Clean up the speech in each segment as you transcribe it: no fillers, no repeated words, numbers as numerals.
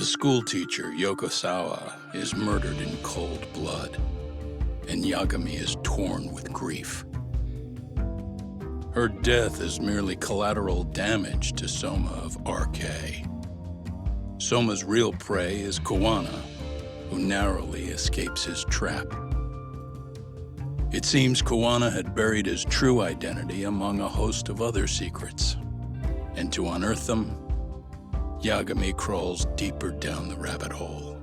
The schoolteacher, Yokosawa, is murdered in cold blood, and Yagami is torn with grief. Her death is merely collateral damage to Soma of RK. Soma's real prey is Kawana, who narrowly escapes his trap. It seems Kawana had buried his true identity among a host of other secrets, and to unearth them, Yagami crawls deeper down the rabbit hole.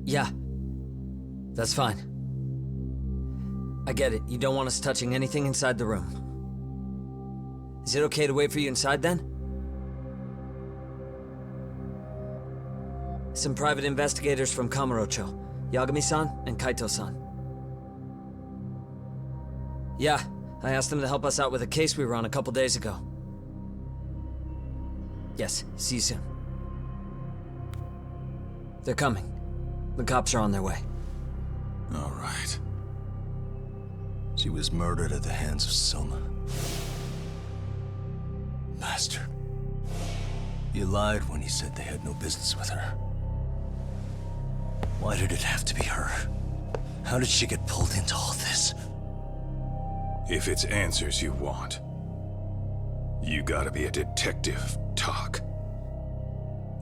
Yeah, that's fine. I get it, you don't want us touching anything inside the room. Is it okay to wait for you inside then? Some private investigators from Kamurocho, Yagami-san and Kaito-san. Yeah, I asked them to help us out with a case we were on a couple days ago. Yes, see you soon. They're coming. The cops are on their way. All right. She was murdered at the hands of Soma. Bastard. You lied when you said they had no business with her. Why did it have to be her? How did she get pulled into all this? If it's answers you want, you gotta be a detective, Talk.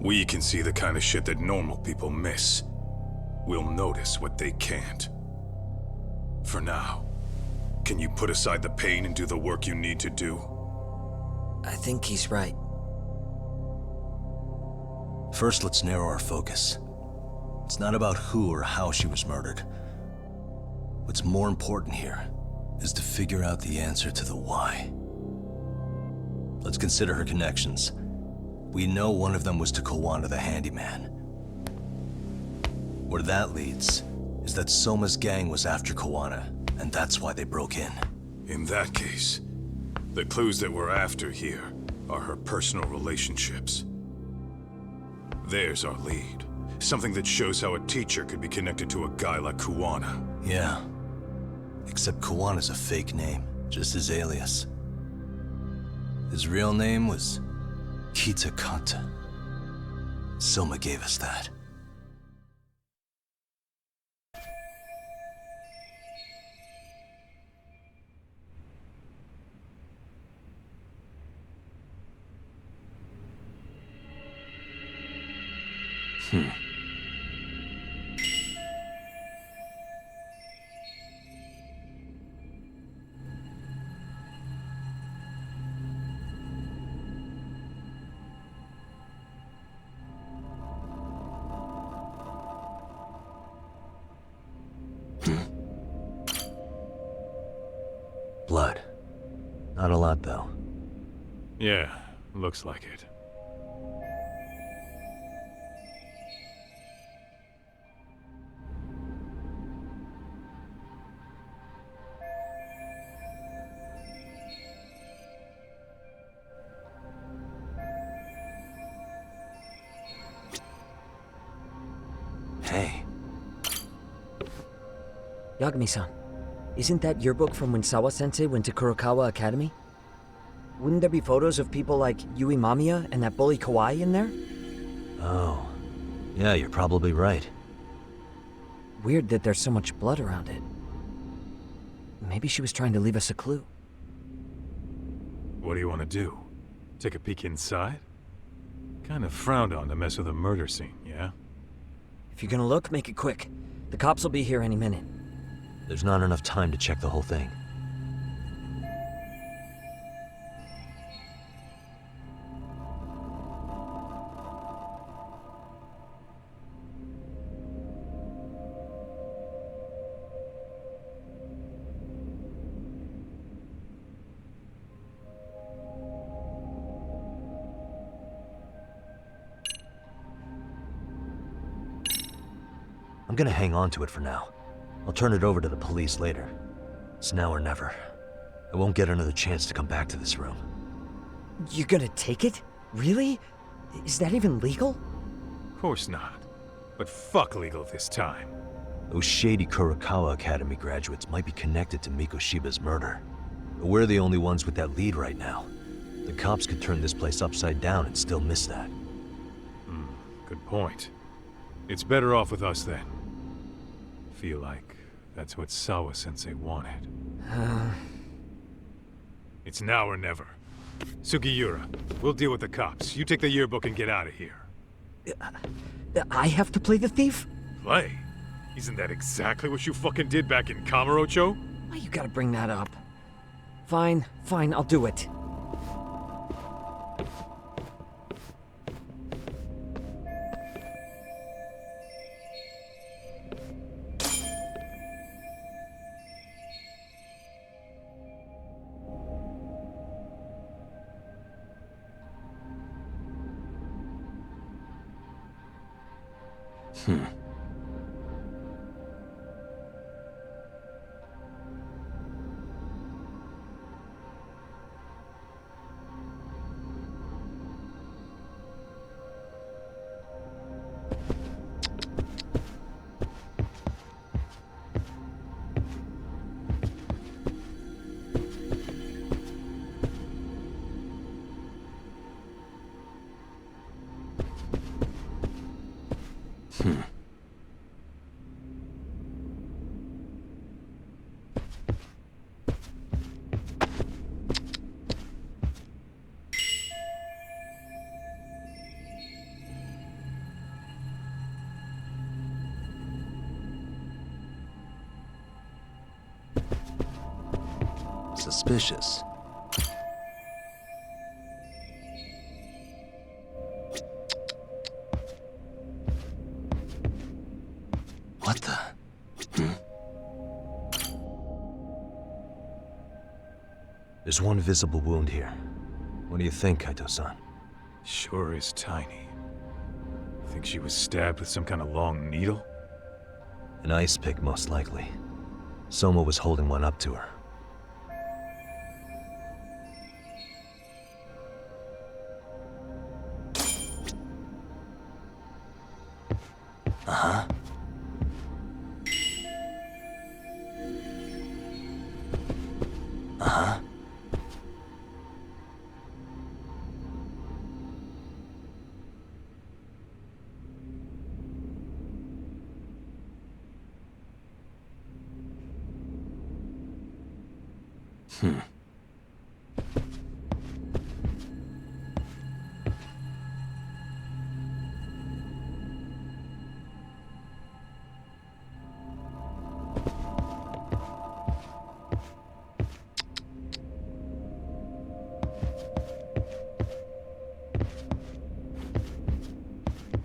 We can see the kind of shit that normal people miss. We'll notice what they can't. For now, can you put aside the pain and do the work you need to do? I think he's right. First, let's narrow our focus. It's not about who or how she was murdered. What's more important here is to figure out the answer to the why. Let's consider her connections. We know one of them was to Kawana the handyman. Where that leads is that Soma's gang was after Kawana, and that's why they broke in. In that case, the clues that we're after here are her personal relationships. There's our lead. Something that shows how a teacher could be connected to a guy like Kawana. Yeah. Except Kawana's a fake name, just his alias. His real name was Kitakata. Soma gave us that. Blood. Not a lot, though. Yeah, looks like it. Hey. Yagami-san, isn't that your book from when Sawa-sensei went to Kurokawa Academy? Wouldn't there be photos of people like Yui Mamiya and that bully Kawai in there? Oh. Yeah, you're probably right. Weird that there's so much blood around it. Maybe she was trying to leave us a clue. What do you want to do? Take a peek inside? Kind of frowned on to mess with a murder scene, yeah? If you're gonna look, make it quick. The cops will be here any minute. There's not enough time to check the whole thing. I'm gonna hang on to it for now. I'll turn it over to the police later. It's now or never. I won't get another chance to come back to this room. You gonna take it? Really? Is that even legal? Of course not. But fuck legal this time. Those shady Kurokawa Academy graduates might be connected to Mikoshiba's murder. But we're the only ones with that lead right now. The cops could turn this place upside down and still miss that. Good point. It's better off with us then. Feel like that's what Sawa-sensei wanted. It's now or never. Sugiura, we'll deal with the cops. You take the yearbook and get out of here. I have to play the thief? Play? Isn't that exactly what you fucking did back in Kamurocho? Why you gotta bring that up? Fine, I'll do it. Suspicious. What the? There's one visible wound here. What do you think, Kaito-san? Sure is tiny. Think she was stabbed with some kind of long needle? An ice pick, most likely. Soma was holding one up to her. Uh-huh. Uh-huh.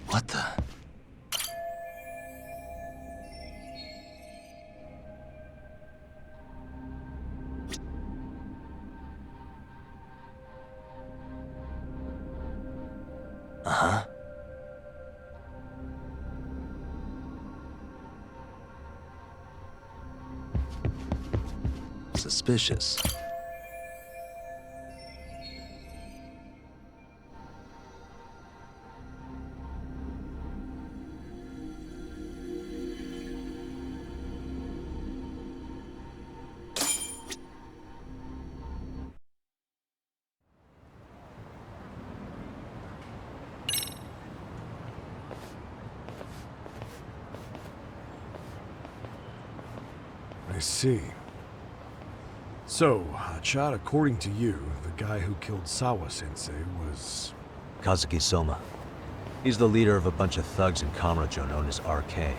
What the? Uh-huh. Suspicious. I see. So, Hachad, according to you, the guy who killed Sawa-sensei was... Kazuki Soma. He's the leader of a bunch of thugs in Kamurocho known as RK.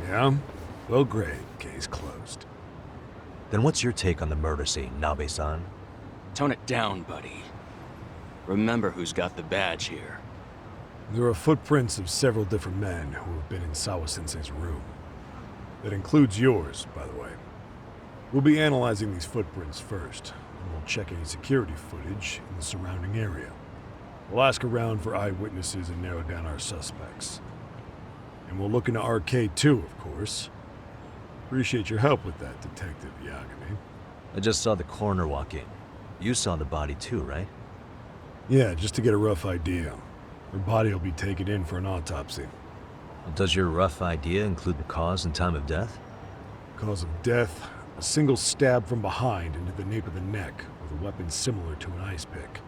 Yeah? Well, great. Case closed. Then what's your take on the murder scene, Nabe-san? Tone it down, buddy. Remember who's got the badge here. There are footprints of several different men who have been in Sawa-sensei's room. That includes yours, by the way. We'll be analyzing these footprints first, and we'll check any security footage in the surrounding area. We'll ask around for eyewitnesses and narrow down our suspects. And we'll look into RK too, of course. Appreciate your help with that, Detective Yagami. I just saw the coroner walk in. You saw the body too, right? Yeah, just to get a rough idea. Her body will be taken in for an autopsy. Does your rough idea include the cause and time of death? Cause of death, a single stab from behind into the nape of the neck with a weapon similar to an ice pick.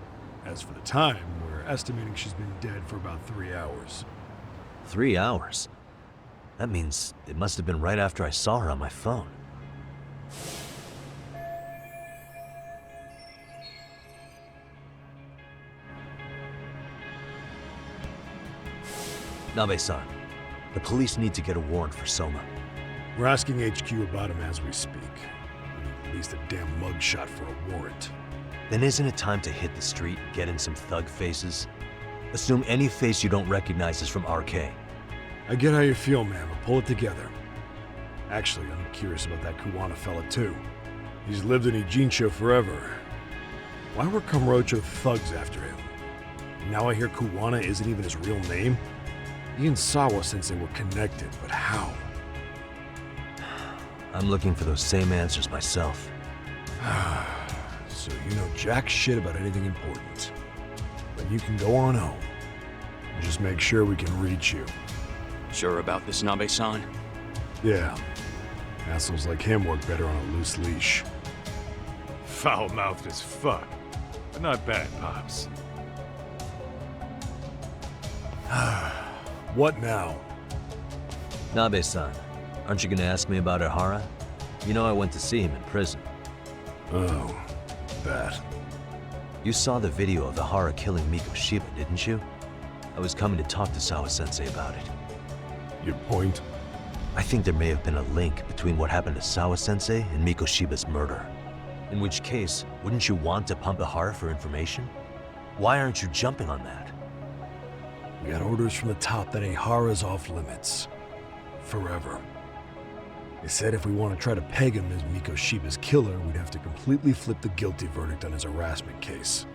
As for the time, we're estimating she's been dead for about 3 hours. 3 hours? That means it must have been right after I saw her on my phone. Nabe-san, the police need to get a warrant for Soma. We're asking HQ about him as we speak. We need at least a damn mugshot for a warrant. Then isn't it time to hit the street, get in some thug faces? Assume any face you don't recognize is from RK. I get how you feel, man, but pull it together. Actually, I'm curious about that Kuwana fella, too. He's lived in Ijincho forever. Why were Kamurocho thugs after him? And now I hear Kuwana isn't even his real name? He and Sawa-sensei were connected, but how? I'm looking for those same answers myself. So you know jack shit about anything important. Then you can go on home. Just make sure we can reach you. Sure about this, Nabe-san? Yeah. Assholes like him work better on a loose leash. Foul-mouthed as fuck, but not bad, Pops. What now? Nabe-san, aren't you gonna ask me about Ihara? You know I went to see him in prison. Oh, that. You saw the video of Ihara killing Mikoshiba, didn't you? I was coming to talk to Sawa-sensei about it. Your point? I think there may have been a link between what happened to Sawa-sensei and Mikoshiba's murder. In which case, wouldn't you want to pump Ihara for information? Why aren't you jumping on that? We got orders from the top that Ihara's off limits. Forever. They said if we want to try to peg him as Mikoshiba's killer, we'd have to completely flip the guilty verdict on his harassment case.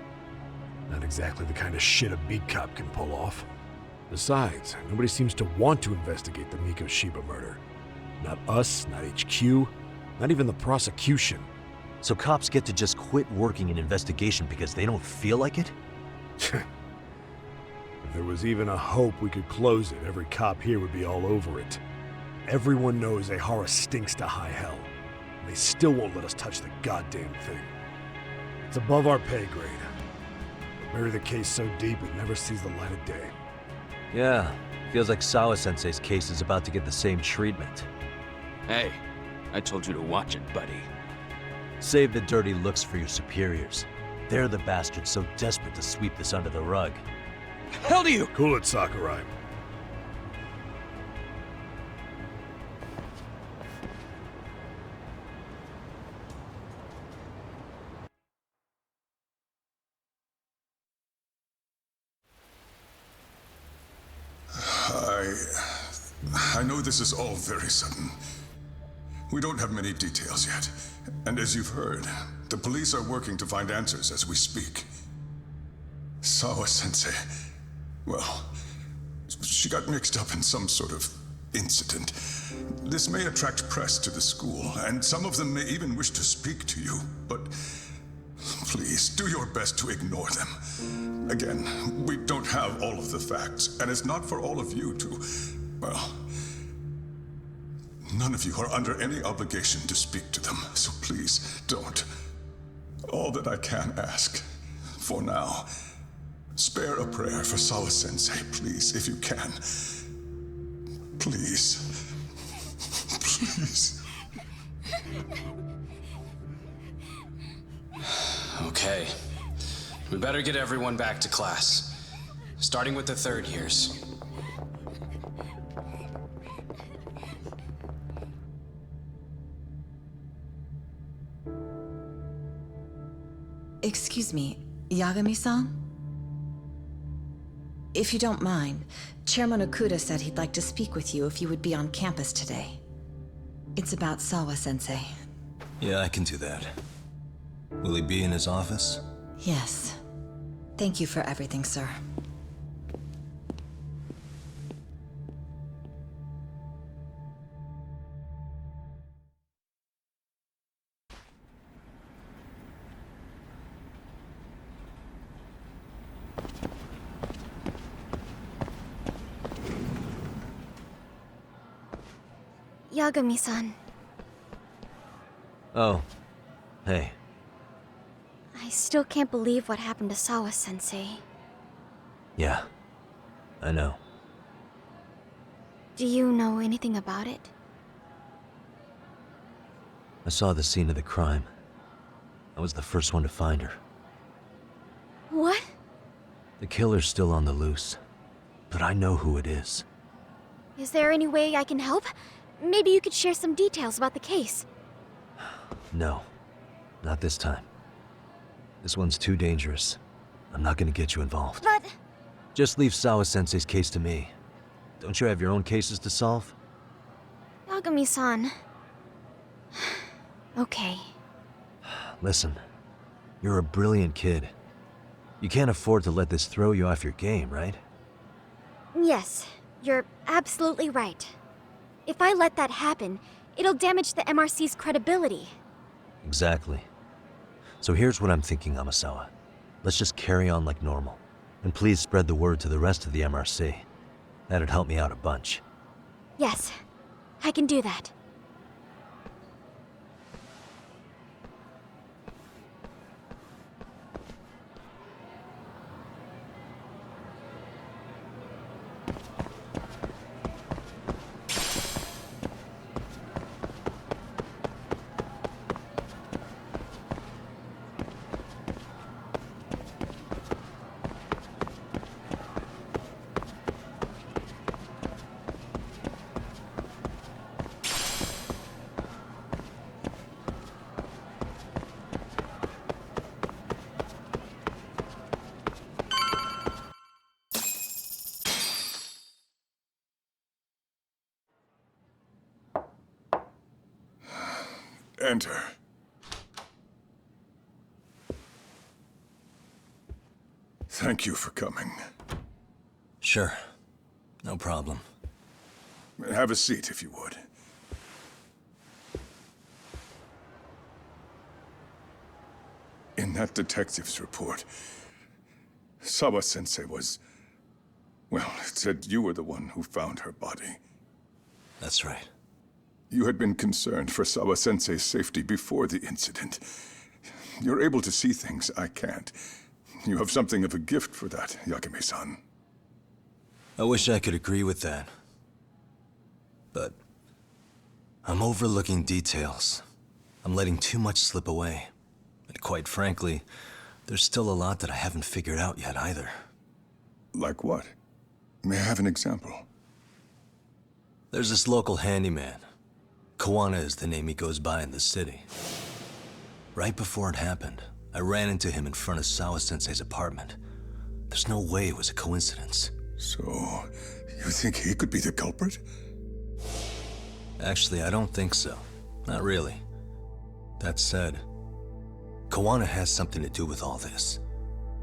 Not exactly the kind of shit a beat cop can pull off. Besides, nobody seems to want to investigate the Mikoshiba murder. Not us, not HQ, not even the prosecution. So cops get to just quit working an investigation because they don't feel like it? If there was even a hope we could close it, every cop here would be all over it. Everyone knows Ihara stinks to high hell. And they still won't let us touch the goddamn thing. It's above our pay grade. Bury the case so deep it never sees the light of day. Yeah, feels like Sawa-sensei's case is about to get the same treatment. Hey, I told you to watch it, buddy. Save the dirty looks for your superiors. They're the bastards so desperate to sweep this under the rug. Hell do you? Cool it, Sakurai. I know this is all very sudden. We don't have many details yet. And as you've heard, the police are working to find answers as we speak. Sawa-sensei, well, she got mixed up in some sort of incident. This may attract press to the school, and some of them may even wish to speak to you, but please do your best to ignore them. Again, we don't have all of the facts, and it's not for all of you to, well, none of you are under any obligation to speak to them, so please don't. All that I can ask, for now, spare a prayer for Sawa-sensei, please, if you can. Please. Please. Okay. We better get everyone back to class. Starting with the third years. Excuse me, Yagami-san? If you don't mind, Chairman Okuda said he'd like to speak with you if you would be on campus today. It's about Sawa-sensei. Yeah, I can do that. Will he be in his office? Yes. Thank you for everything, sir. Yagami-san. Oh, hey. I still can't believe what happened to Sawa-sensei. Yeah, I know. Do you know anything about it? I saw the scene of the crime. I was the first one to find her. What? The killer's still on the loose, but I know who it is. Is there any way I can help? Maybe you could share some details about the case. No, not this time. This one's too dangerous. I'm not gonna get you involved. But... Just leave Sawa-sensei's case to me. Don't you have your own cases to solve? Yagami-san... Okay. Listen, you're a brilliant kid. You can't afford to let this throw you off your game, right? Yes, you're absolutely right. If I let that happen, it'll damage the MRC's credibility. Exactly. So here's what I'm thinking, Amasawa. Let's just carry on like normal. And please spread the word to the rest of the MRC. That'd help me out a bunch. Yes, I can do that. Enter. Thank you for coming. Sure. No problem. Have a seat, if you would. In that detective's report, Sawa-sensei was... Well, it said you were the one who found her body. That's right. You had been concerned for Sawa-sensei's safety before the incident. You're able to see things I can't. You have something of a gift for that, Yagami-san. I wish I could agree with that. But I'm overlooking details. I'm letting too much slip away. And quite frankly, there's still a lot that I haven't figured out yet either. Like what? May I have an example? There's this local handyman. Kawana is the name he goes by in the city. Right before it happened, I ran into him in front of Sawa-sensei's apartment. There's no way it was a coincidence. So, you think he could be the culprit? Actually, I don't think so. Not really. That said, Kawana has something to do with all this.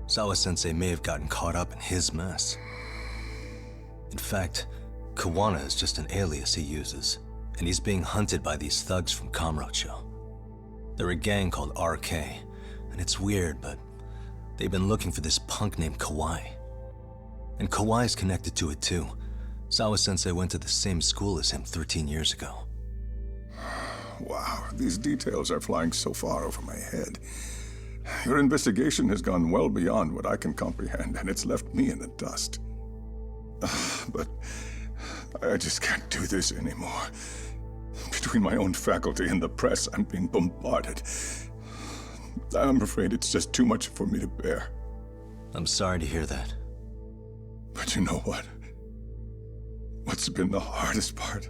Sawa-sensei may have gotten caught up in his mess. In fact, Kawana is just an alias he uses, and he's being hunted by these thugs from Kamurocho. They're a gang called RK, and it's weird, but they've been looking for this punk named Kawai. And Kawai's connected to it too. Sawa-sensei went to the same school as him 13 years ago. Wow, these details are flying so far over my head. Your investigation has gone well beyond what I can comprehend, and it's left me in the dust. But I just can't do this anymore. Between my own faculty and the press, I'm being bombarded. I'm afraid it's just too much for me to bear. I'm sorry to hear that. But you know what? What's been the hardest part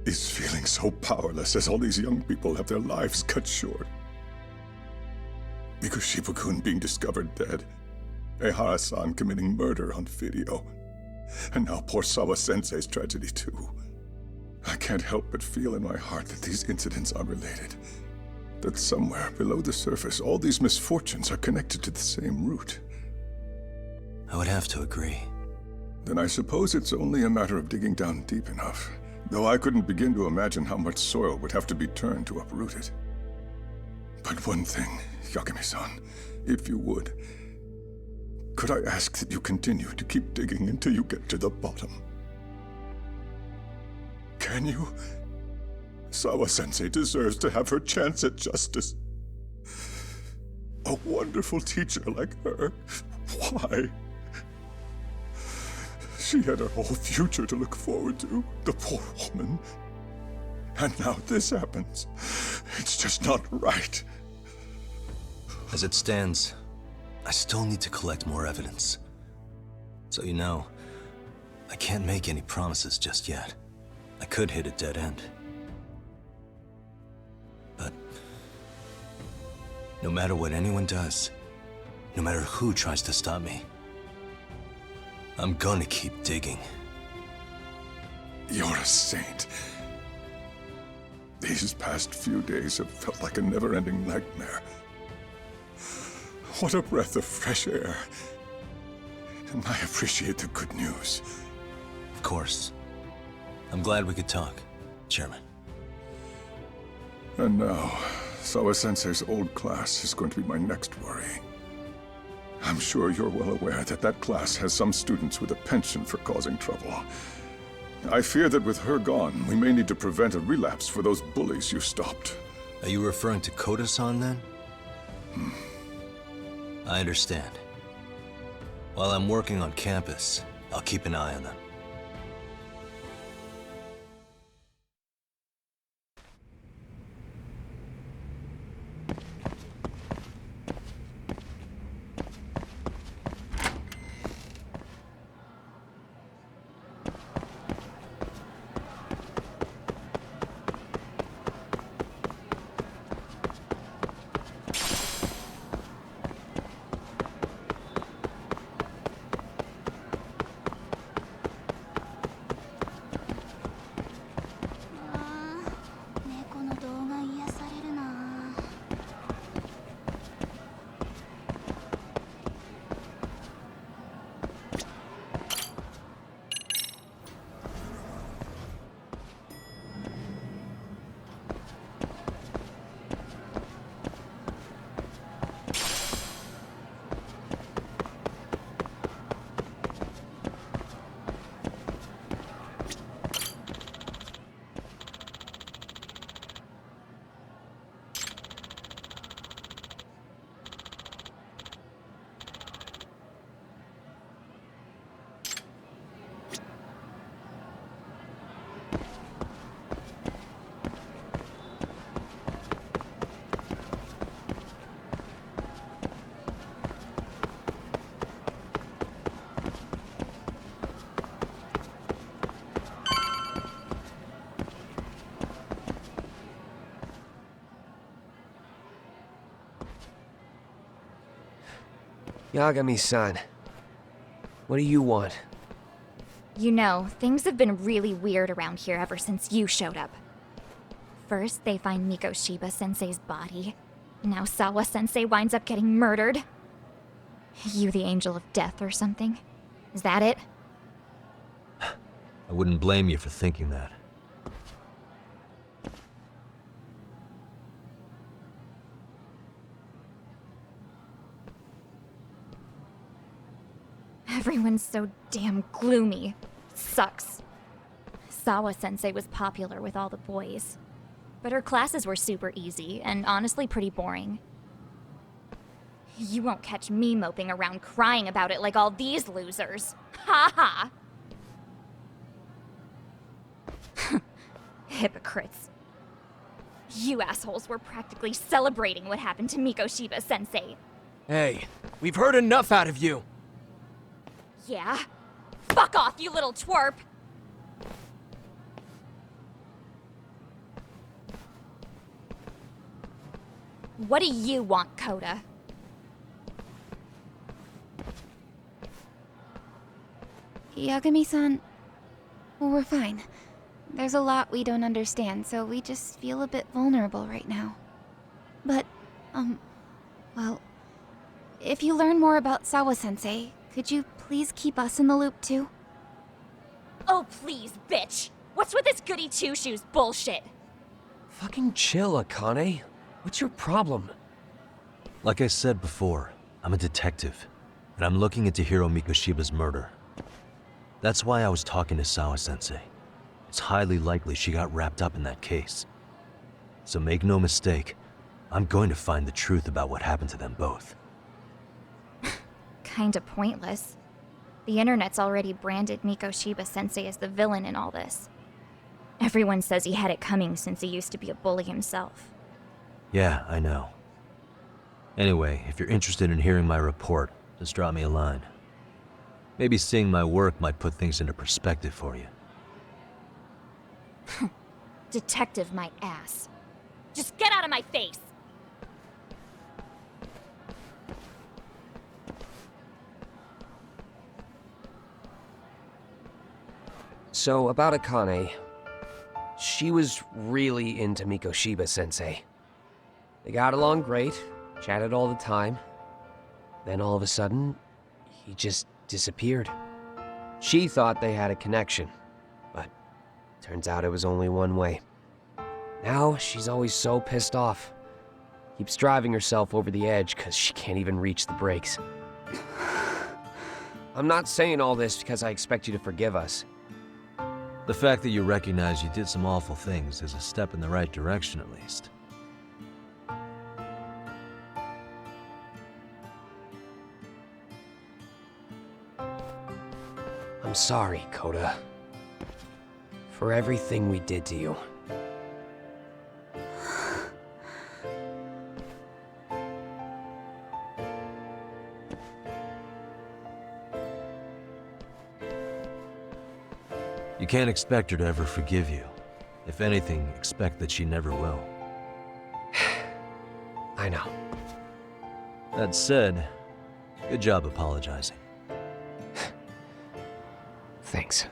is feeling so powerless as all these young people have their lives cut short. Ikushibukun being discovered dead, Ehara-san committing murder on video, and now poor Sawa-sensei's tragedy too. I can't help but feel in my heart that these incidents are related. That somewhere below the surface, all these misfortunes are connected to the same root. I would have to agree. Then I suppose it's only a matter of digging down deep enough, though I couldn't begin to imagine how much soil would have to be turned to uproot it. But one thing, Yagami-san, if you would, could I ask that you continue to keep digging until you get to the bottom? can you? Sawa-sensei deserves to have her chance at justice. A wonderful teacher like her. Why? She had her whole future to look forward to, the poor woman. And now this happens. It's just not right. As it stands, I still need to collect more evidence. So you know, I can't make any promises just yet. I could hit a dead end. But no matter what anyone does, no matter who tries to stop me, I'm gonna keep digging. You're a saint. These past few days have felt like a never-ending nightmare. What a breath of fresh air. And I appreciate the good news. Of course. I'm glad we could talk, Chairman. And now, Sawa-sensei's old class is going to be my next worry. I'm sure you're well aware that that class has some students with a penchant for causing trouble. I fear that with her gone, we may need to prevent a relapse for those bullies you stopped. Are you referring to Koda-san then? I understand. While I'm working on campus, I'll keep an eye on them. Yagami-san, what do you want? You know, things have been really weird around here ever since you showed up. First, they find Mikoshiba-sensei's body. Now Sawa-sensei winds up getting murdered. You the angel of death or something? Is that it? I wouldn't blame you for thinking that. Everyone's so damn gloomy. It sucks. Sawa-sensei was popular with all the boys. But her classes were super easy, and honestly pretty boring. You won't catch me moping around crying about it like all these losers. Ha ha! Hypocrites. You assholes were practically celebrating what happened to Mikoshiba-sensei. Hey, we've heard enough out of you! Yeah? Fuck off, you little twerp! What do you want, Koda? Yagami-san, well, we're fine. There's a lot we don't understand, so we just feel a bit vulnerable right now. But, well, if you learn more about Sawa-sensei, could you please keep us in the loop too? Oh please, bitch! What's with this goody two-shoes bullshit? Fucking chill, Akane. What's your problem? Like I said before, I'm a detective, and I'm looking into Hiro Mikoshiba's murder. That's why I was talking to Sawa-sensei. it's highly likely she got wrapped up in that case. So make no mistake, I'm going to find the truth about what happened to them both. Kinda pointless. The internet's already branded Mikoshiba Sensei as the villain in all this. Everyone says he had it coming since he used to be a bully himself. Yeah, I know. Anyway, if you're interested in hearing my report, just drop me a line. Maybe seeing my work might put things into perspective for you. Detective my ass. Just get out of my face! So, about Akane. She was really into Mikoshiba Sensei. They got along great, chatted all the time. Then all of a sudden, he just disappeared. She thought they had a connection, but turns out it was only one way. Now, she's always so pissed off. Keeps driving herself over the edge because she can't even reach the brakes. I'm not saying all this because I expect you to forgive us. The fact that you recognize you did some awful things is a step in the right direction, at least. I'm sorry, Koda. For everything we did to you. You can't expect her to ever forgive you. If anything, expect that she never will. I know. That said, good job apologizing. Thanks.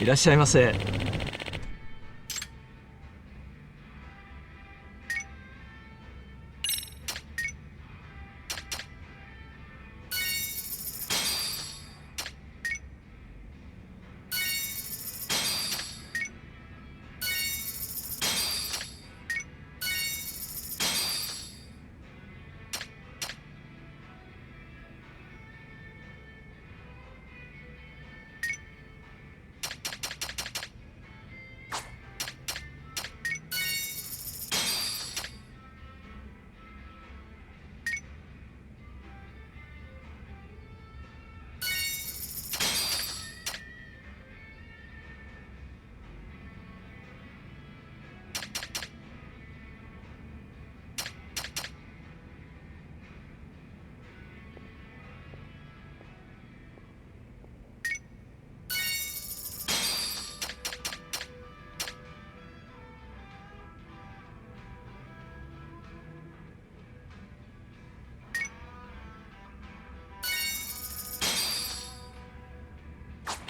いらっしゃいませ。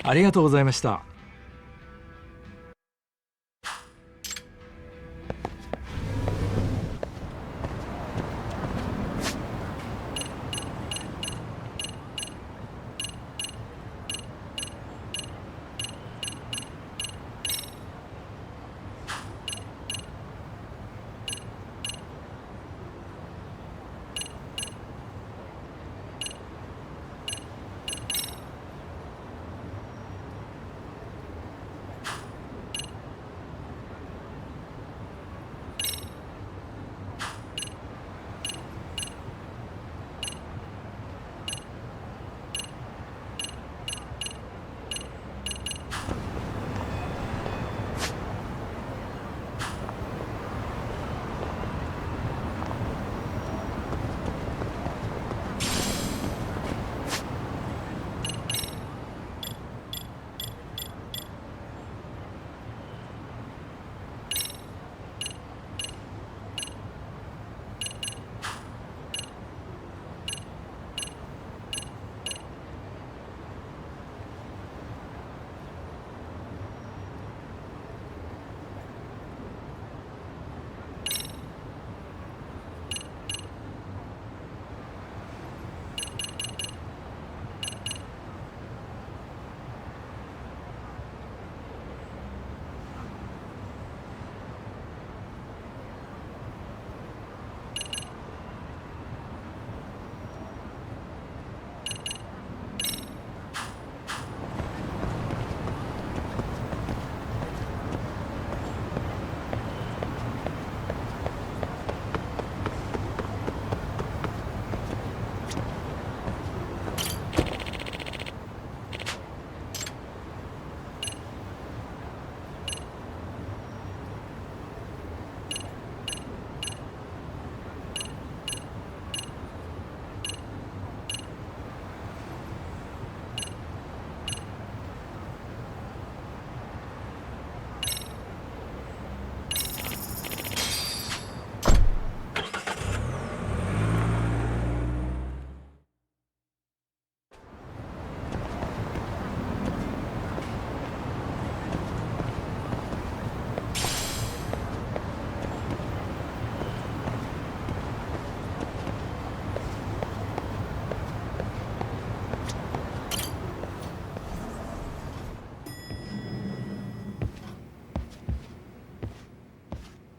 ありがとうございました。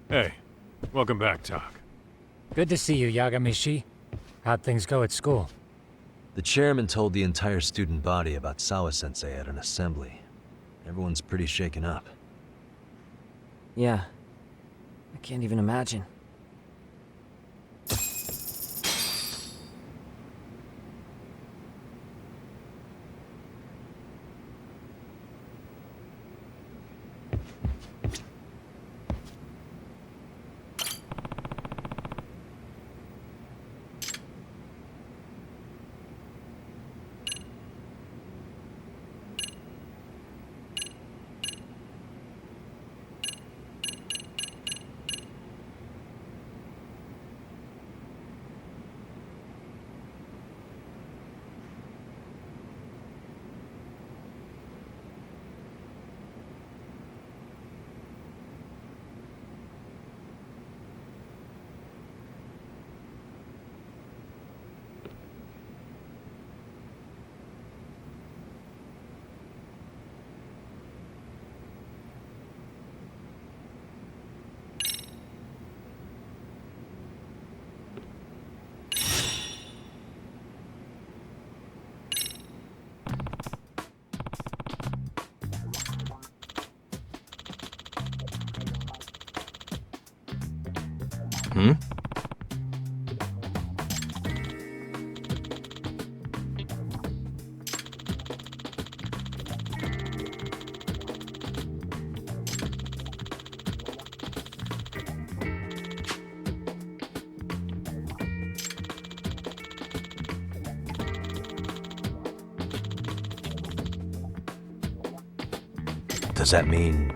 Hey, welcome back, Tak. Good to see you, Yagami-shi. How'd things go at school? The chairman told the entire student body about Sawa-sensei at an assembly. Everyone's pretty shaken up. Yeah. I can't even imagine. Hmm? Does that mean...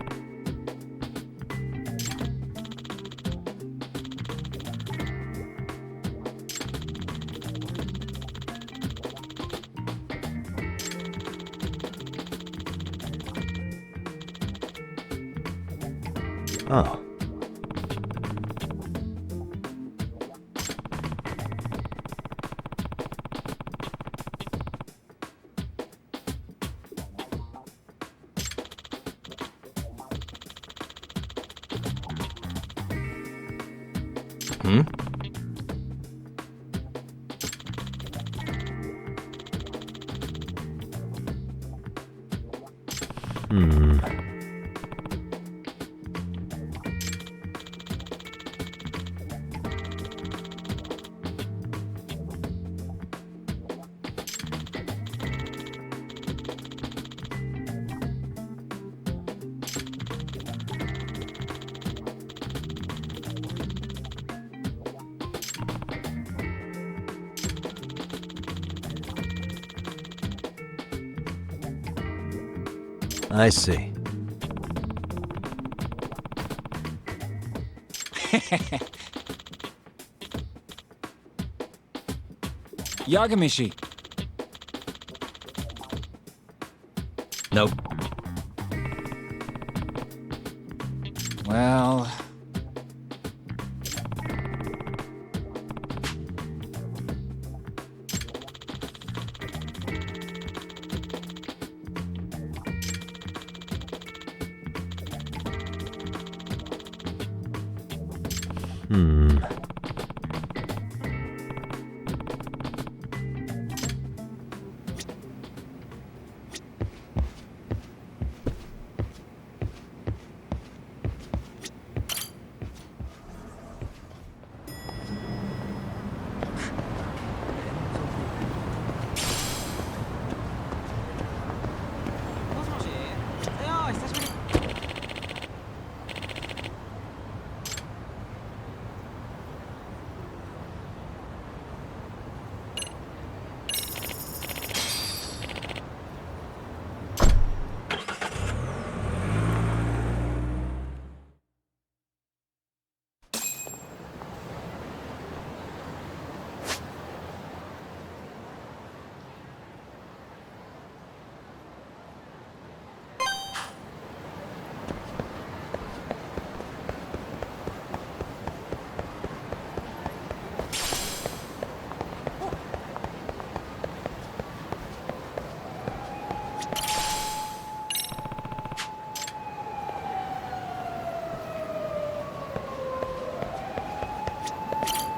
Oh. Hmm? Hmm. I see. Yagamishi. Nope. Well... Hmm.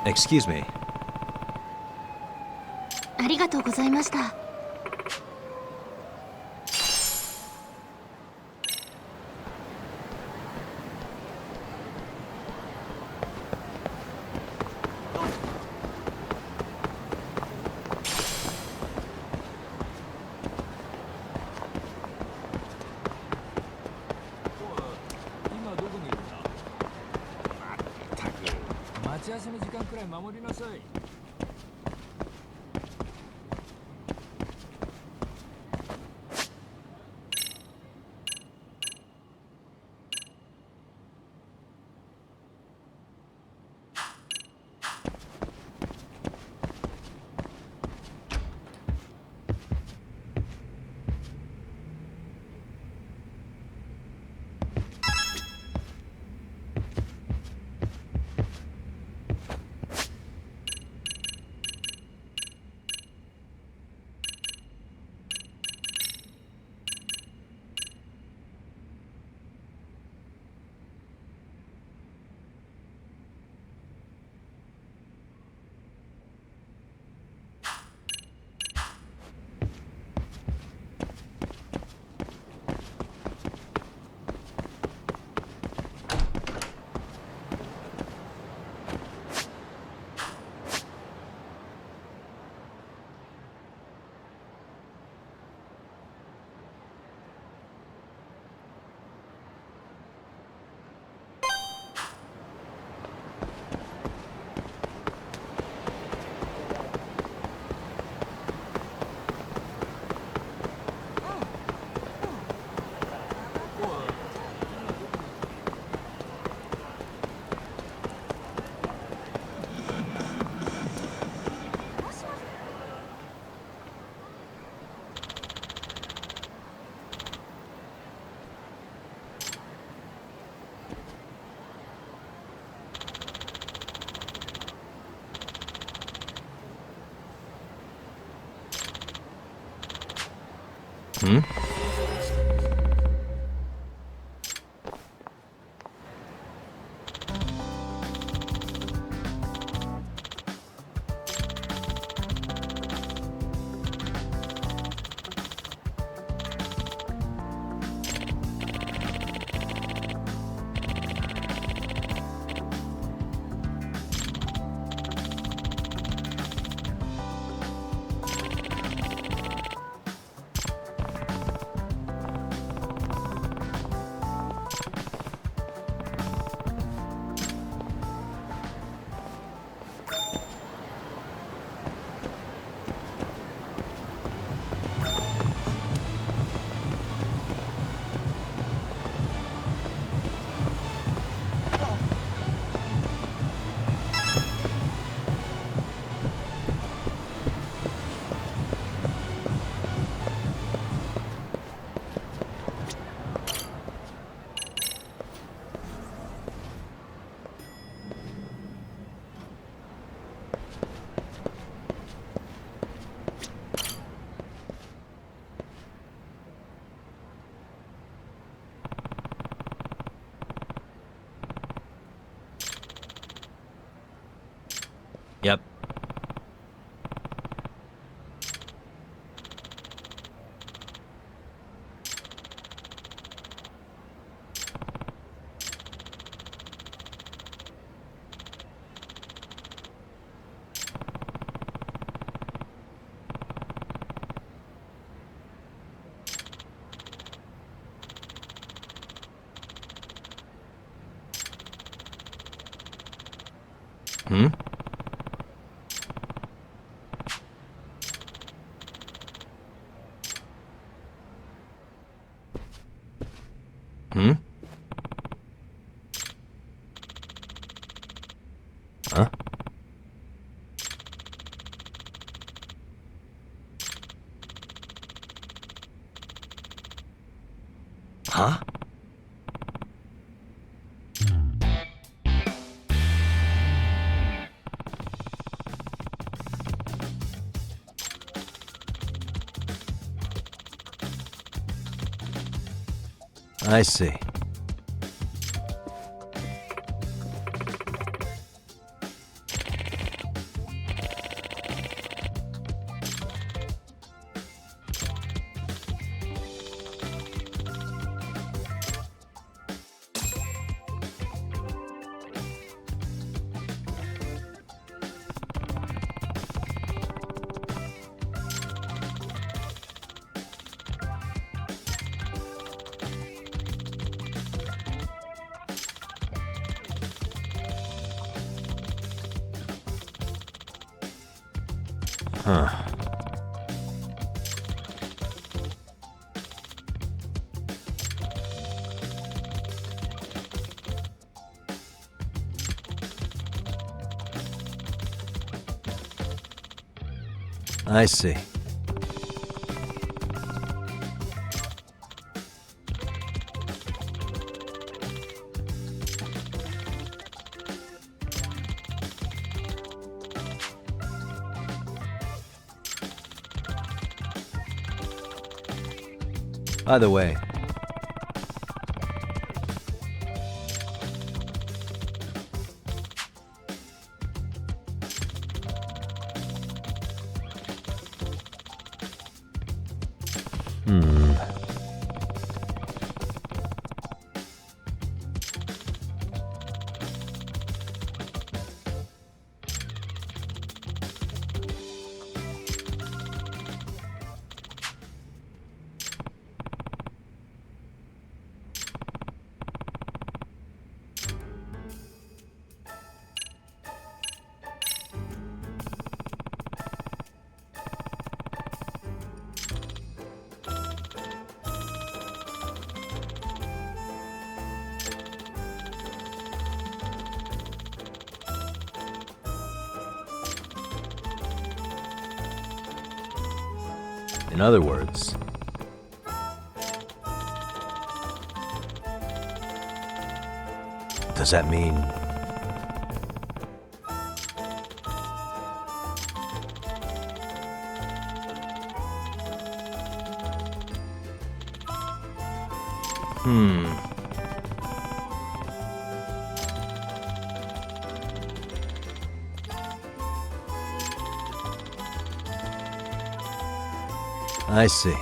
Excuse me. ありがとうございました。待ち合わせの時間くらい守りなさい。Hmm? Yep. Hmm? Hmm? Huh? Huh? I see. Huh. I see. By the way, in other words, does that mean I see.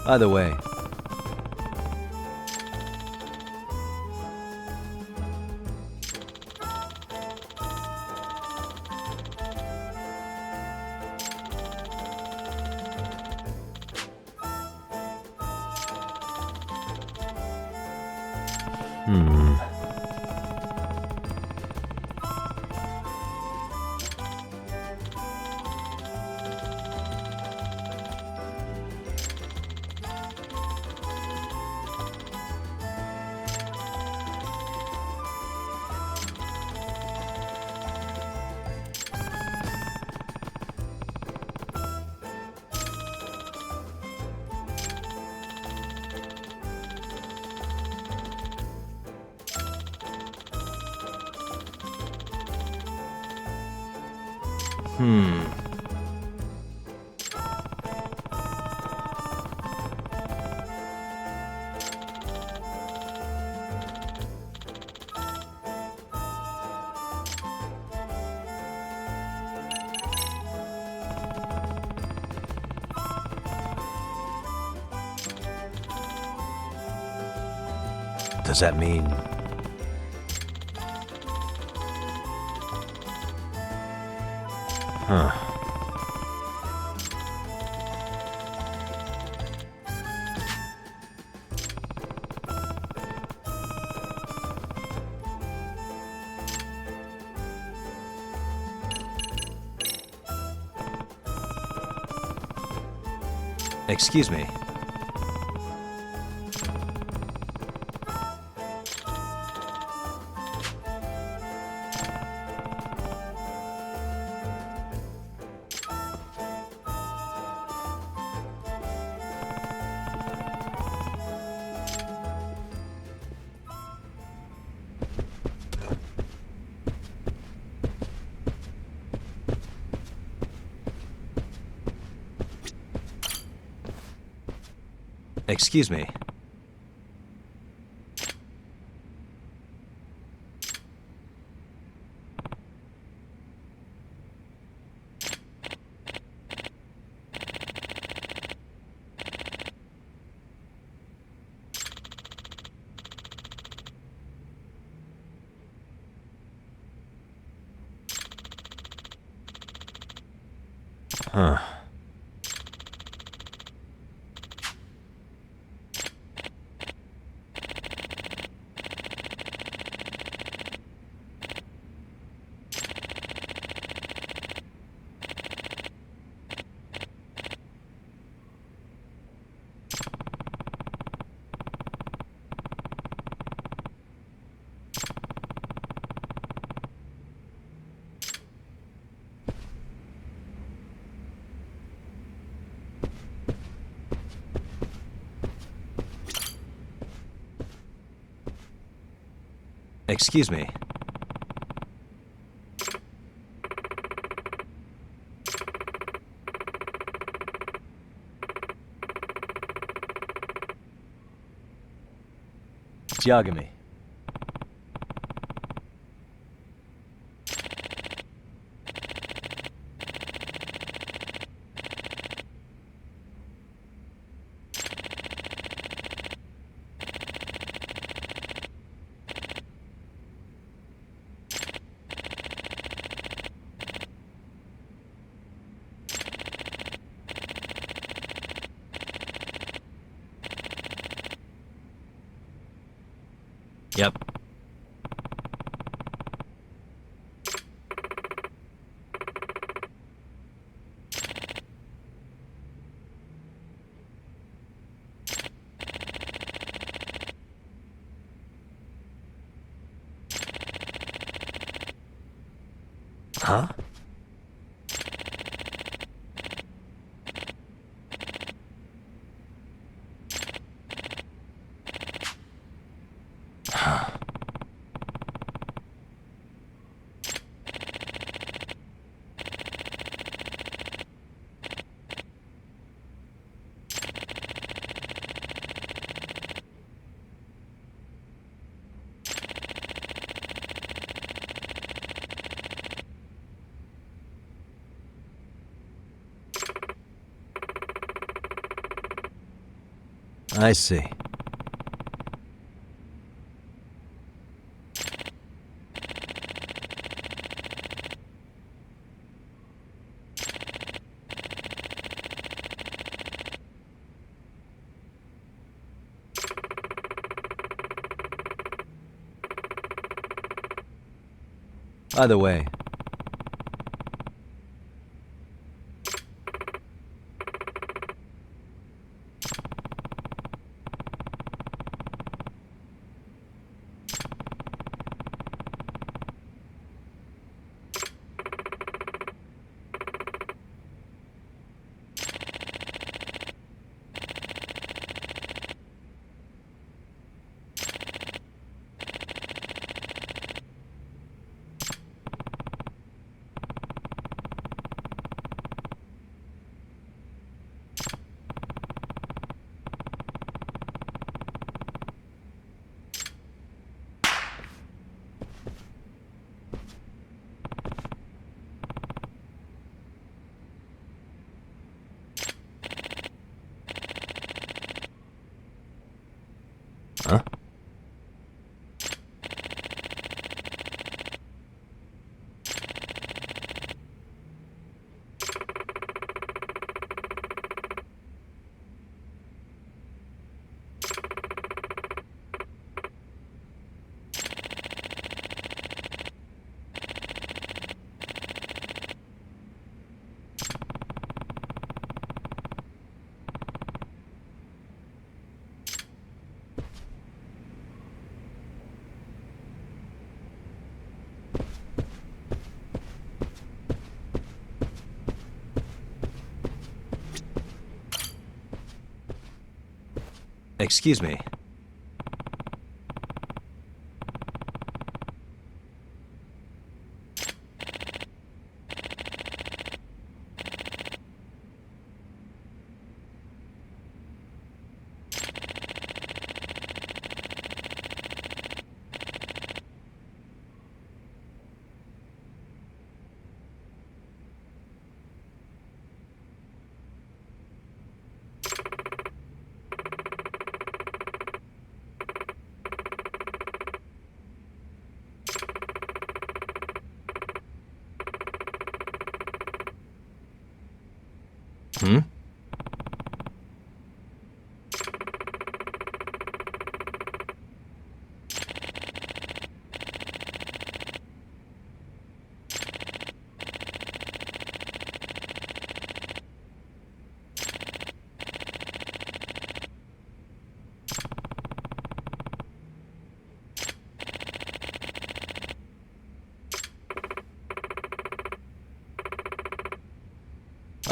By the way, does that mean... Huh. Excuse me. Excuse me. Huh. Excuse me. It's Yagami. Yep. Huh? I see. Either way. Huh? Excuse me. Hmm?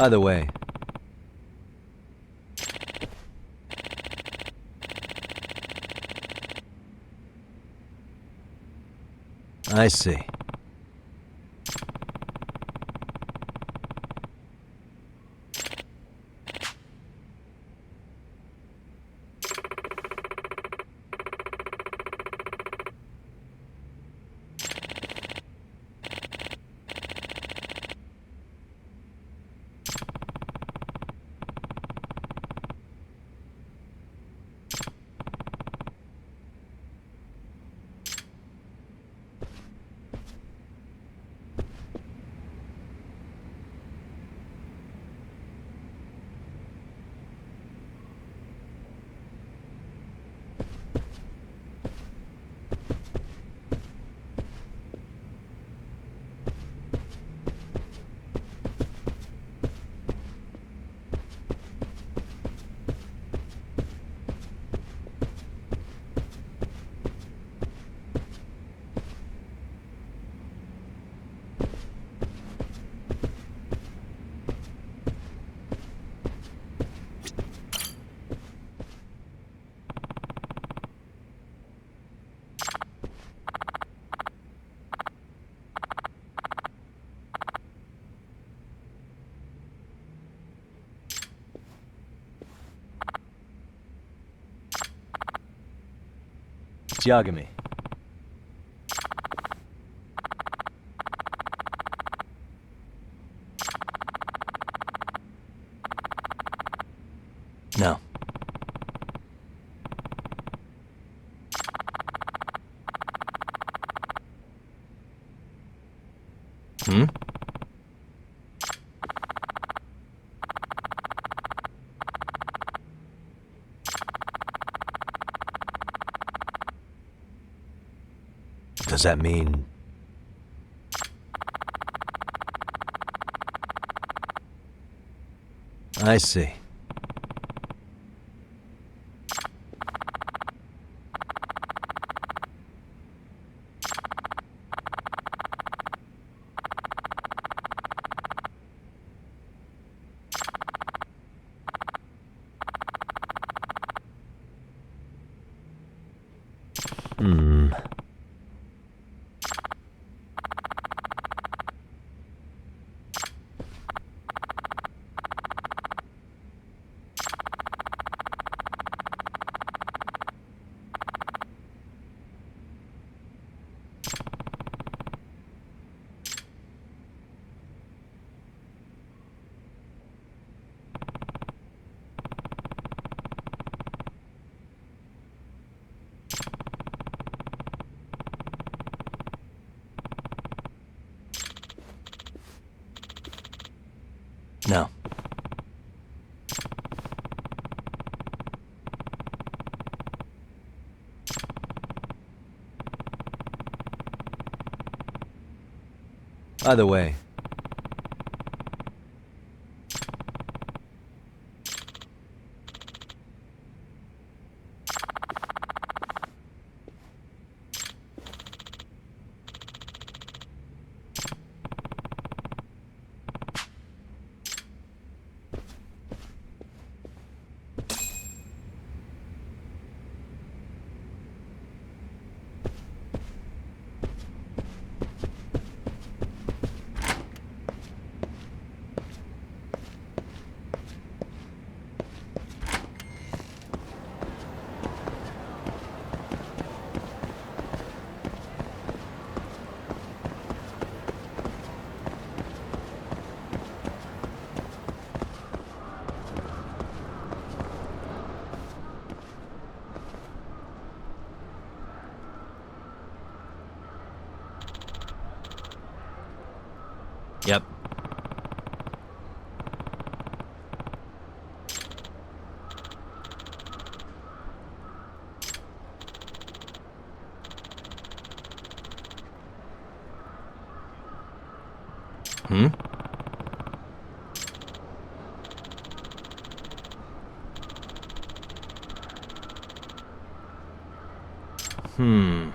Either way. I see. Yagami. No. Hmm? Does that mean... I see. Hmm. No. Either way. Yep. Hmm? Hmm.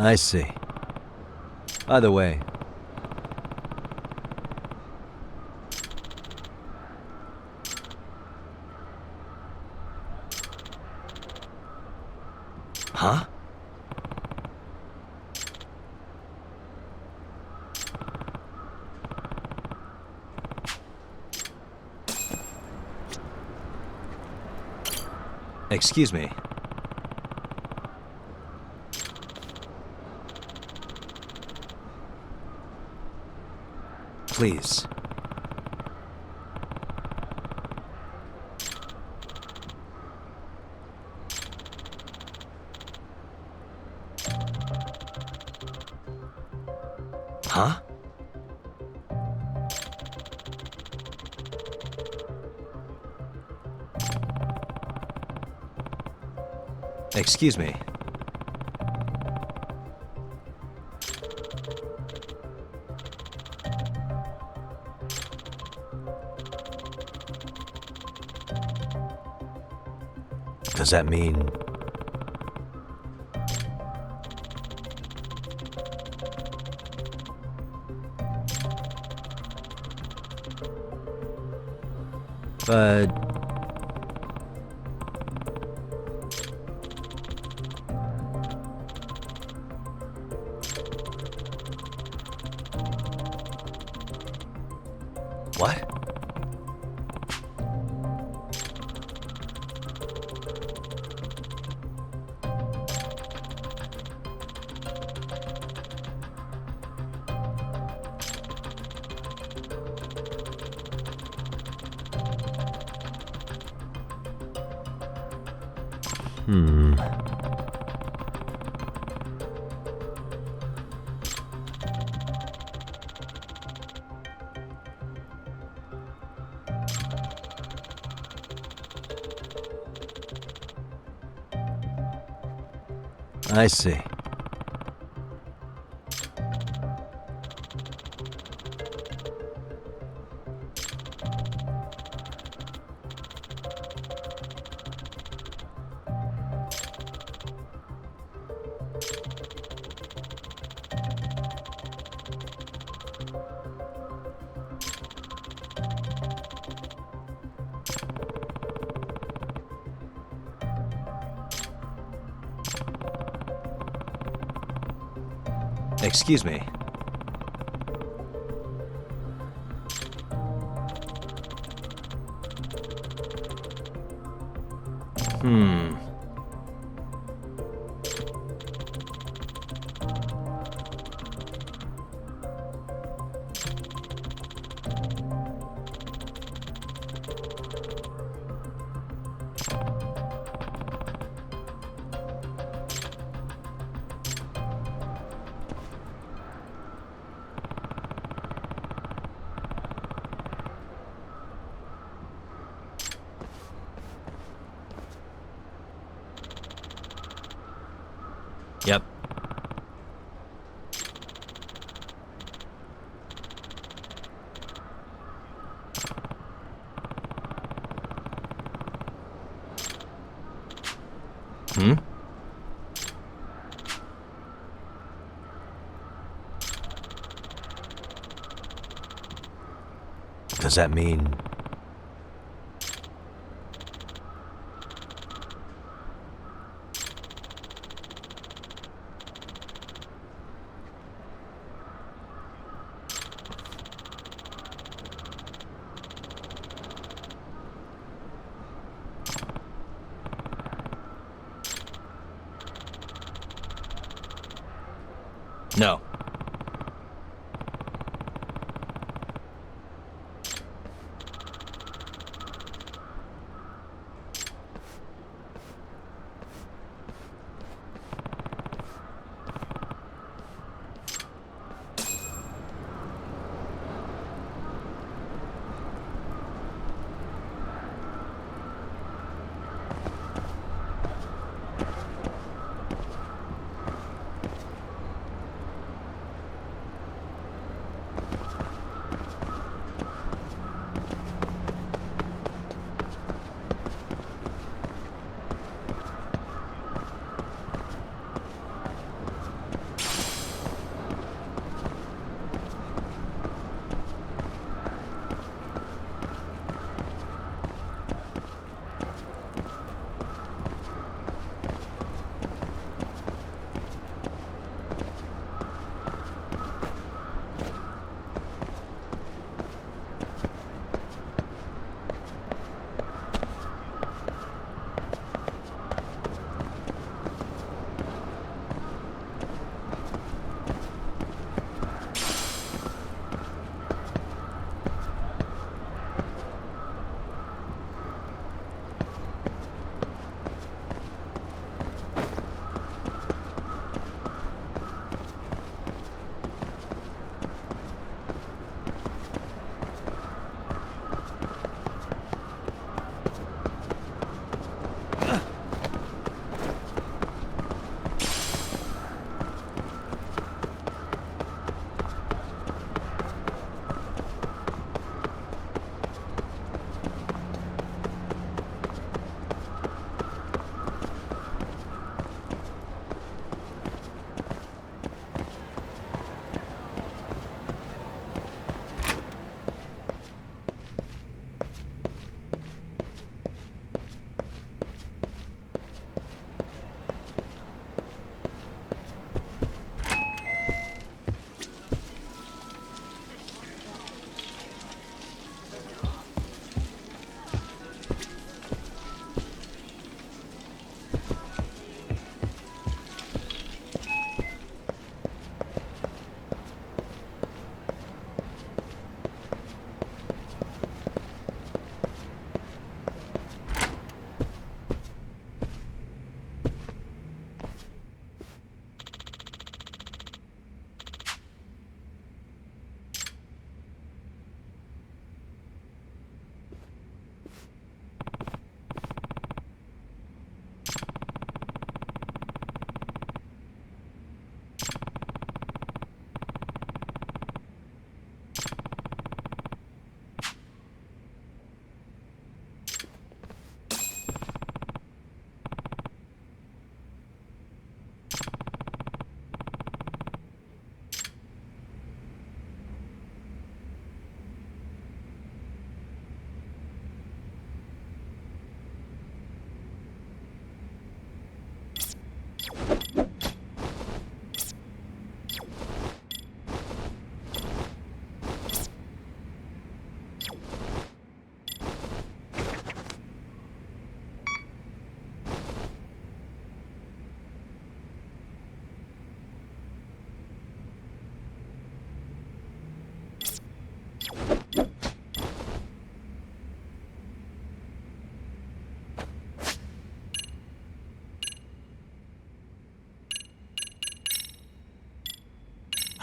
I see. Either way. Huh? Excuse me. Please. Huh? Excuse me. Does that mean... But... What? I see. Excuse me. Yep. Does that mean... No.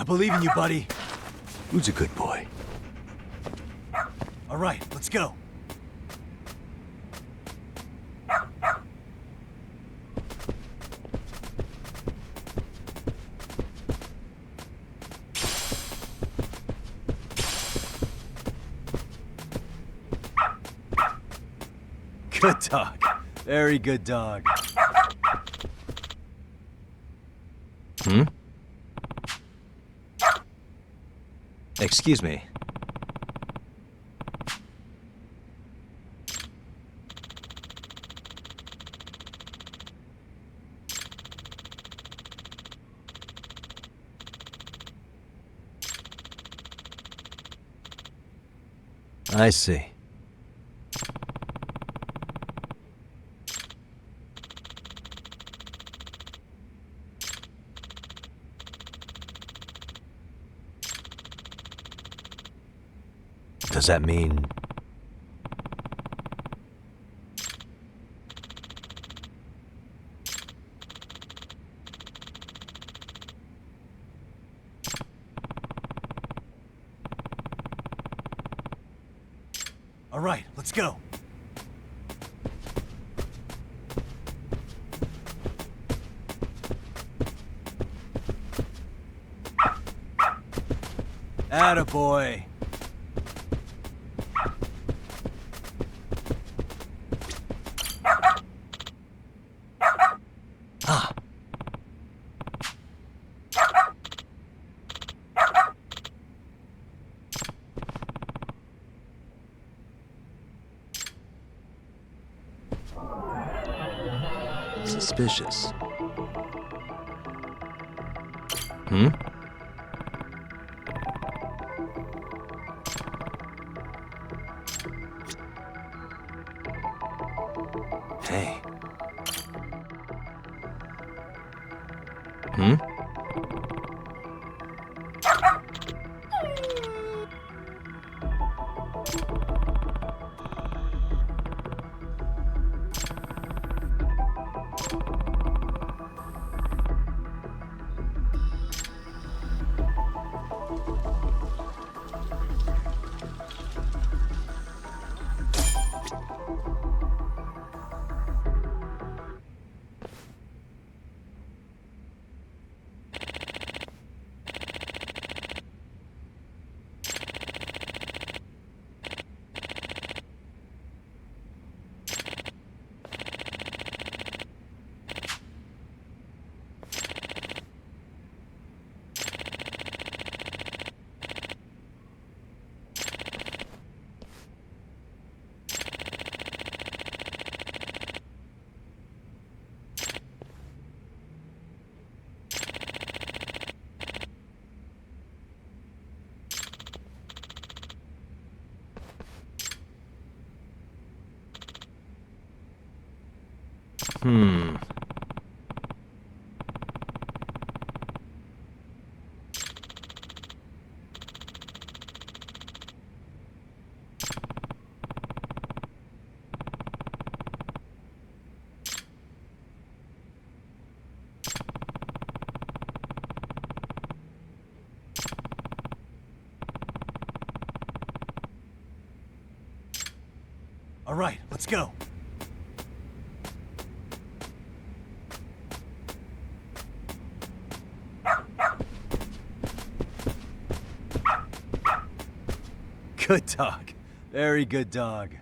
believe in you, buddy. Who's a good boy? All right, let's go. Good dog. Very good dog. Hmm? Excuse me. I see. Does that mean... All right, let's go. Attaboy. Ah. Suspicious. Hmm? Hey. Hmm? Hmm. All right, let's go. Good dog. Very good dog.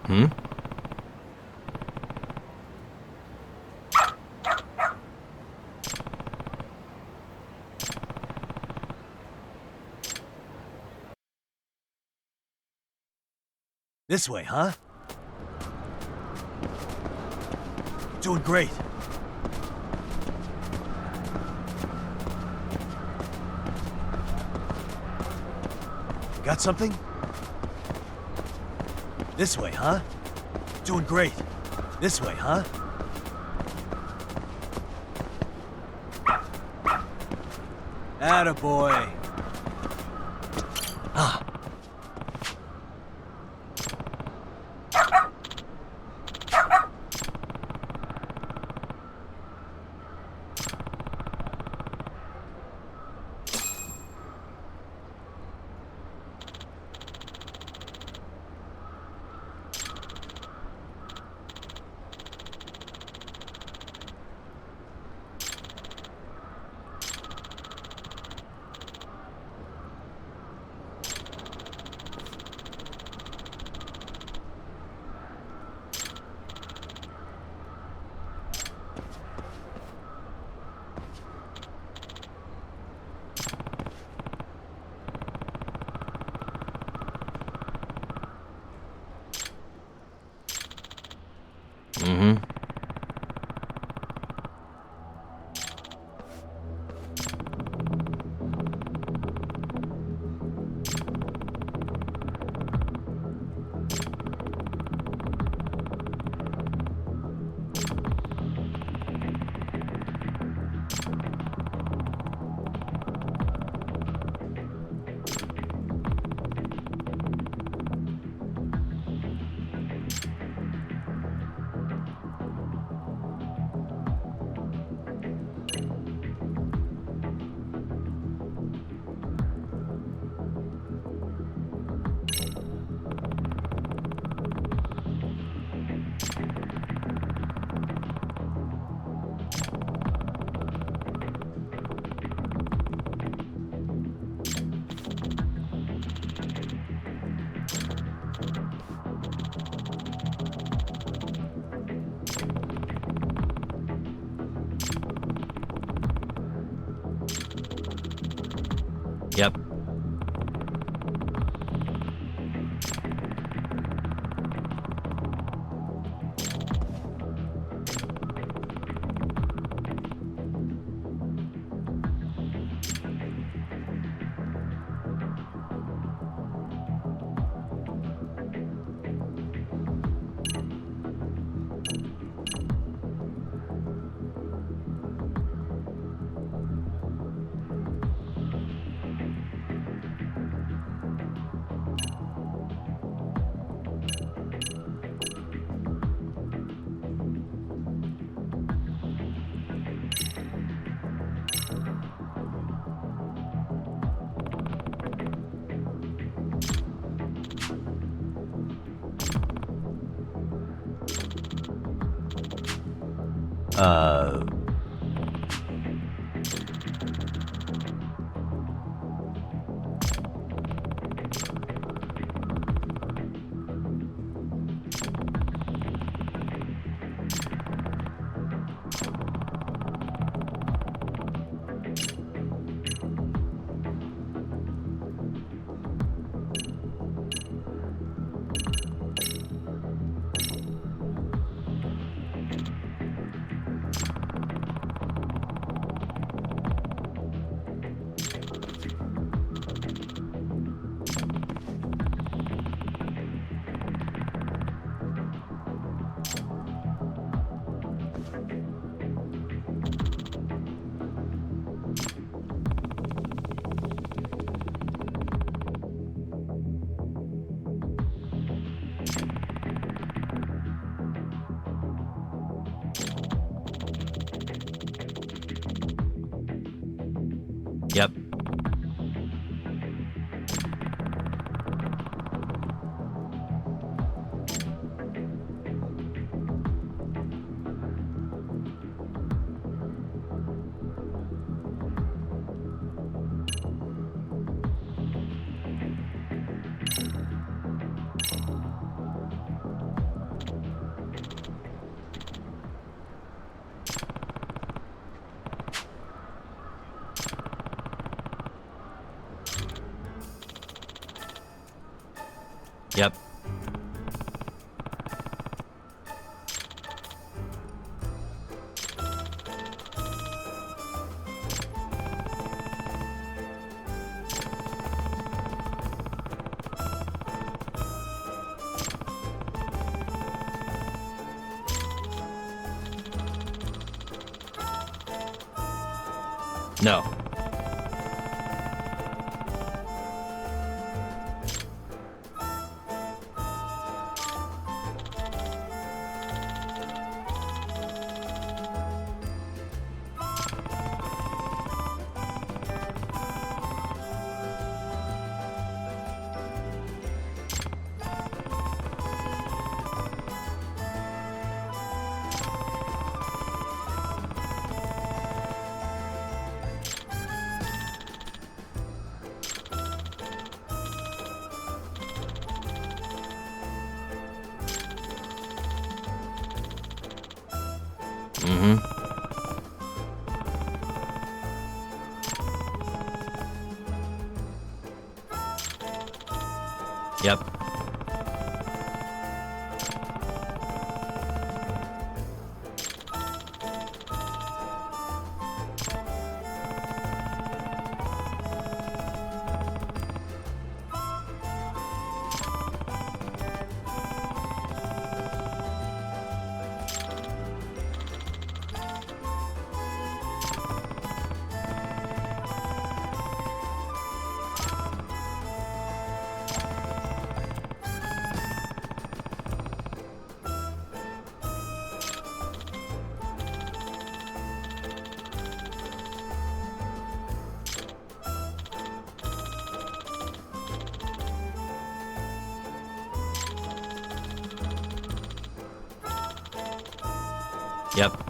Hmm? This way, huh? Doing great. Got something? This way, huh? Doing great. This way, huh? Attaboy. Ah. Mm-hmm. Yep. Yep. Yep. No. Mm-hmm. Yep. Yep.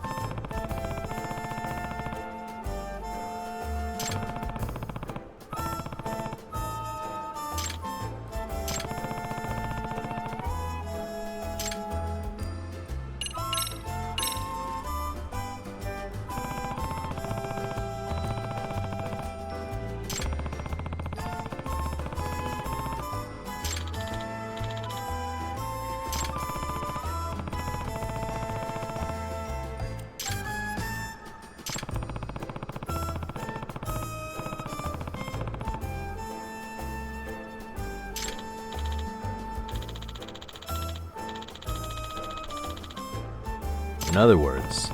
In other words,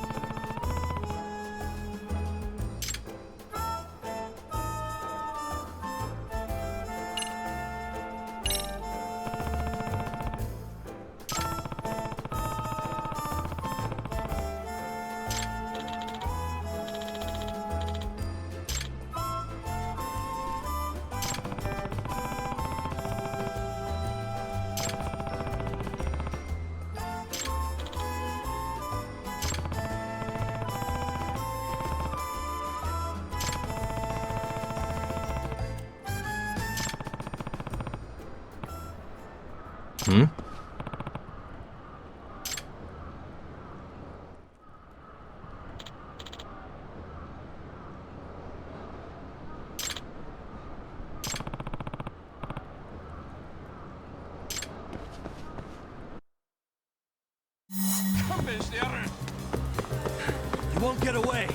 You won't get away.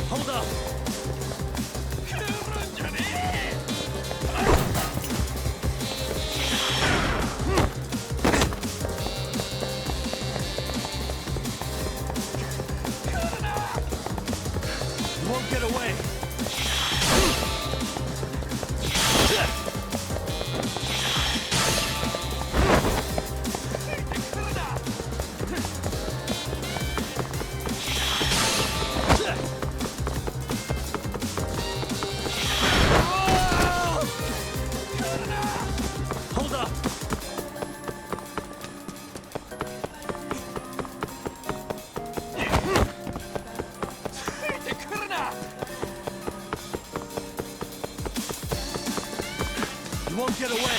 Hold up. You won't get away. Hold up. You won't get away.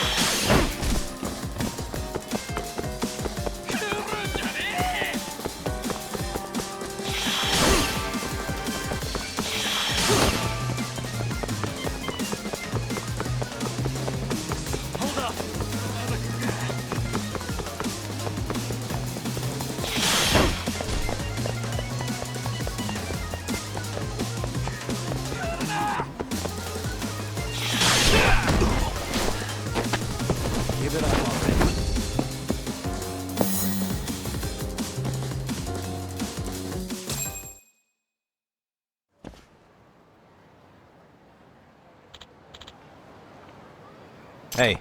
Hold up. Give it up already. hey,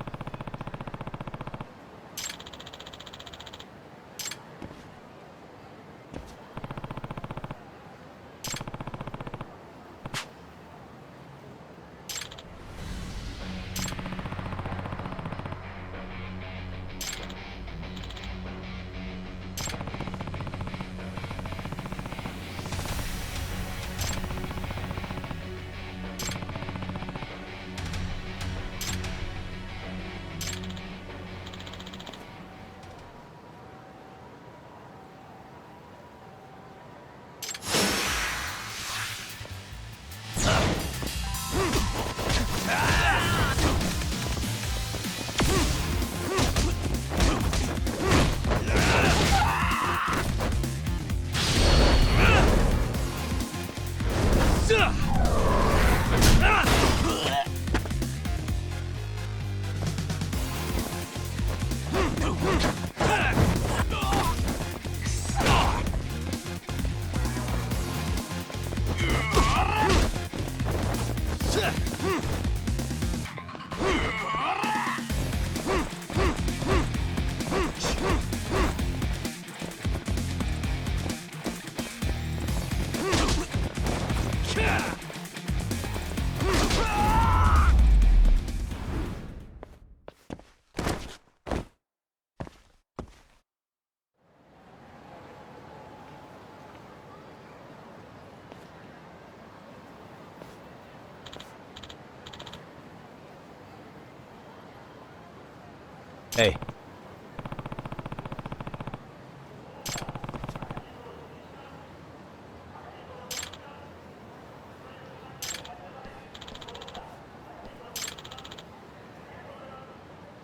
Hey.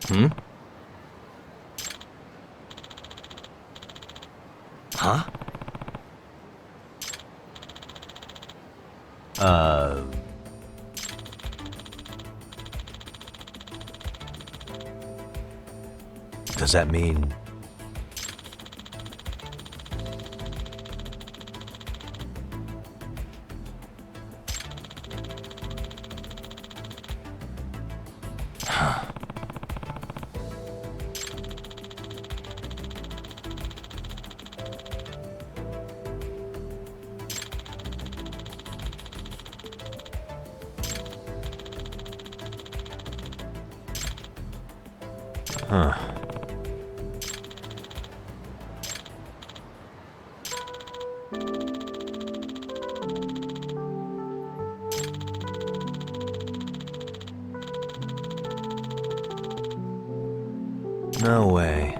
Hmm? Huh? Does that mean... Huh. No way.